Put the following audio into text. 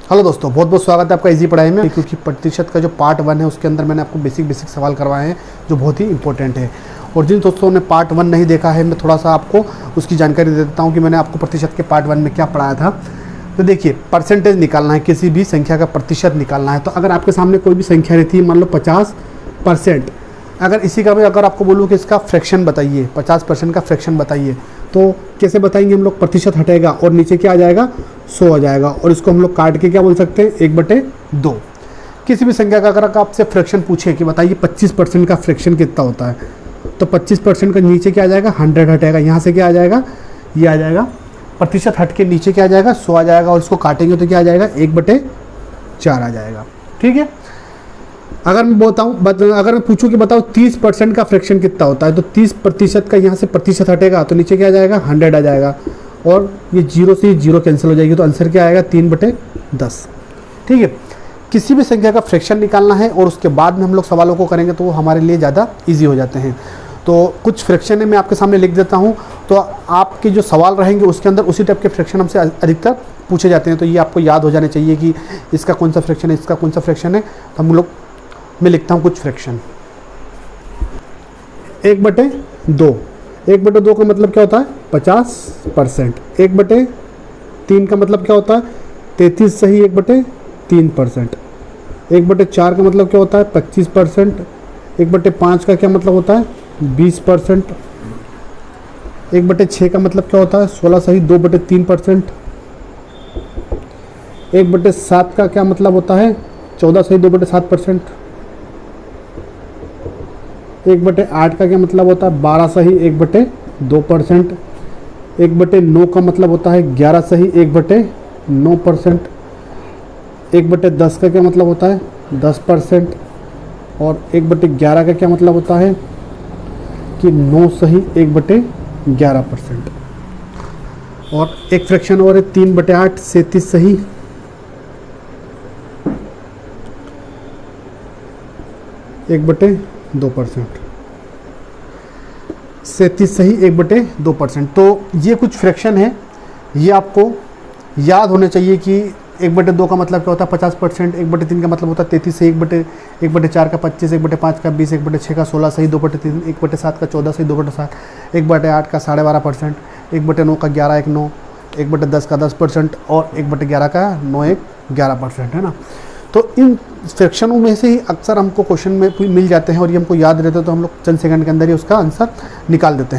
Hello दोस्तों, बहुत बहुत स्वागत है आपका इजी पढ़ाई में। क्योंकि प्रतिशत का जो पार्ट 1 है उसके अंदर मैंने आपको बेसिक सवाल करवाए हैं जो बहुत ही इंपॉर्टेंट है। और जिन दोस्तों ने पार्ट 1 नहीं देखा है, मैं थोड़ा सा आपको उसकी जानकारी दे देता हूँ कि मैंने आपको प्रतिशत के पार्ट 1 में क्या पढ़ाया था। तो देखिए, परसेंटेज निकालना है, किसी भी संख्या का प्रतिशत निकालना है। तो अगर आपके सामने कोई भी संख्या रहती है, मान लो 50%, अगर इसी का मैं अगर आपको बोलूँ कि इसका फ्रैक्शन बताइए, 50% का फ्रैक्शन बताइए, तो कैसे बताएंगे हम लोग? प्रतिशत हटेगा और नीचे क्या आ जाएगा? 100 आ जाएगा। और इसको हम लोग काट के क्या बोल सकते हैं? 1/2। किसी भी संख्या का अगर आपसे फ्रैक्शन पूछे कि बताइए 25% का फ्रैक्शन कितना होता है, तो 25% का नीचे क्या आ जाएगा? 100 हटेगा। यहाँ से क्या आ जाएगा? ये आ जाएगा। प्रतिशत हट के नीचे क्या आ जाएगा? 100 आ जाएगा। और इसको काटेंगे तो क्या आ जाएगा? 1/4 आ जाएगा। ठीक है। अगर मैं बताऊँ, अगर मैं पूछूं कि बताओ 30% का फ्रैक्शन कितना होता है, तो 30% का यहाँ से प्रतिशत हटेगा तो नीचे क्या आ जाएगा? 100 आ जाएगा। और ये जीरो से जीरो कैंसिल हो जाएगी, तो आंसर क्या आएगा? 3/10। ठीक है। किसी भी संख्या का फ्रैक्शन निकालना है और उसके बाद में हम लोग सवालों को करेंगे तो वो हमारे लिए ज़्यादा ईजी हो जाते हैं। तो कुछ फ्रैक्शन है, मैं आपके सामने लिख देता हूँ, तो आपके जो सवाल रहेंगे उसके अंदर उसी टाइप के फ्रैक्शन हमसे अधिकतर पूछे जाते हैं। तो ये आपको याद हो जाने चाहिए कि इसका कौन सा फ्रैक्शन है, इसका कौन सा फ्रैक्शन है। तो हम लोग, मैं लिखता हूँ कुछ फ्रैक्शन। 1/2। 1/2 का मतलब क्या होता है? 50%। 1/3 का मतलब क्या होता है? 33 सही 1/3%। 1/4 का मतलब क्या होता है? 25%। 1/5 का क्या मतलब होता है? 20%। 1/6 का मतलब क्या होता है? 16 सही 2/3%। 1/7 का क्या मतलब होता है? 14 सही 2/7%। 1/8 का क्या मतलब होता है? 12 सही 1/2%। 1/9 का मतलब होता है 11 सही 1/9%। 1/10 का क्या मतलब होता है? 10%। और 1/11 का क्या मतलब होता है? कि 9 सही 1/11%। और एक फ्रैक्शन और है 3/8, 37 सही 1/2%। 37 सही 1/2%। तो ये कुछ फ्रैक्शन है, ये आपको याद होने चाहिए कि 1/2 का मतलब क्या होता है? 50%। 1/3 का मतलब होता है 33 सही 1/4 का 25, 1/5 का 20, 1/6 का 16 सही 2/3, 1/7 का 14 सही 2/7, 1/8 का 12.5%, 1/9 का 11.9, 1/10 का 10% और 1/11 का 9.11%, है ना। तो इन फ्रैक्शनों में से ही अक्सर हमको क्वेश्चन में मिल जाते हैं और ये हमको याद रहते हैं, तो हम लोग चंद सेकंड के अंदर ही उसका आंसर निकाल देते हैं।